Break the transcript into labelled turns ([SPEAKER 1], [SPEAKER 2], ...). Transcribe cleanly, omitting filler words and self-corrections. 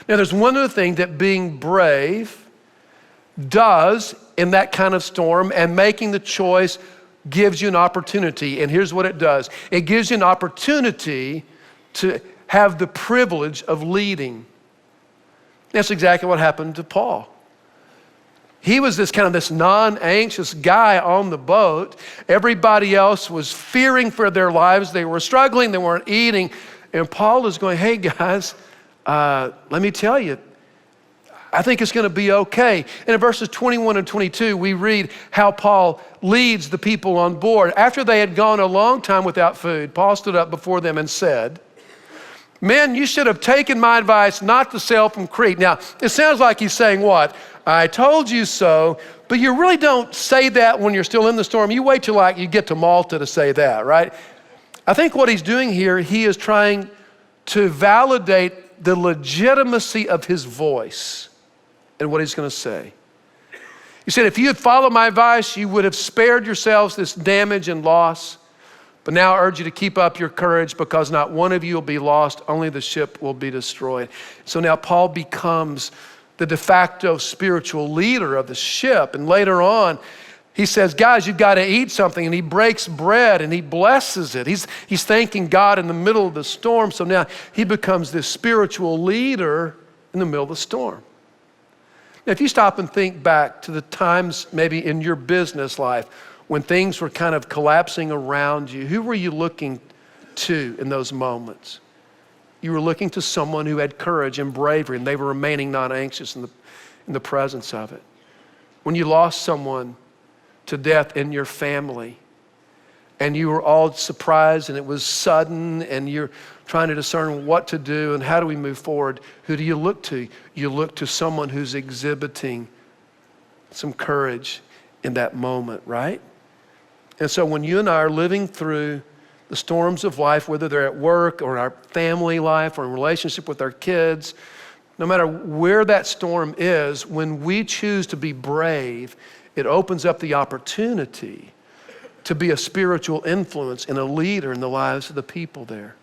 [SPEAKER 1] Now, there's one other thing that being brave does in that kind of storm, and making the choice gives you an opportunity. And here's what it does. It gives you an opportunity to have the privilege of leading. That's exactly what happened to Paul. He was this non-anxious guy on the boat. Everybody else was fearing for their lives. They were struggling, they weren't eating. And Paul is going, hey guys, let me tell you, I think it's going to be okay. And in verses 21 and 22, we read how Paul leads the people on board. After they had gone a long time without food, Paul stood up before them and said, men, you should have taken my advice not to sail from Crete. Now, it sounds like he's saying what? I told you so, but you really don't say that when you're still in the storm. You wait till you get to Malta to say that, right? I think what he's doing here, he is trying to validate the legitimacy of his voice and what he's going to say. He said, if you had followed my advice, you would have spared yourselves this damage and loss. But now I urge you to keep up your courage, because not one of you will be lost, only the ship will be destroyed. So now Paul becomes the de facto spiritual leader of the ship. And later on, he says, guys, you've got to eat something. And he breaks bread and he blesses it. He's thanking God in the middle of the storm. So now he becomes this spiritual leader in the middle of the storm. Now, if you stop and think back to the times maybe in your business life when things were kind of collapsing around you, who were you looking to in those moments? You were looking to someone who had courage and bravery, and they were remaining non-anxious in the presence of it. When you lost someone to death in your family, and you were all surprised and it was sudden, and you're trying to discern what to do and how do we move forward, who do you look to? You look to someone who's exhibiting some courage in that moment, right? And so when you and I are living through the storms of life, whether they're at work or in our family life or in relationship with our kids, no matter where that storm is, when we choose to be brave, it opens up the opportunity to be a spiritual influence and a leader in the lives of the people there.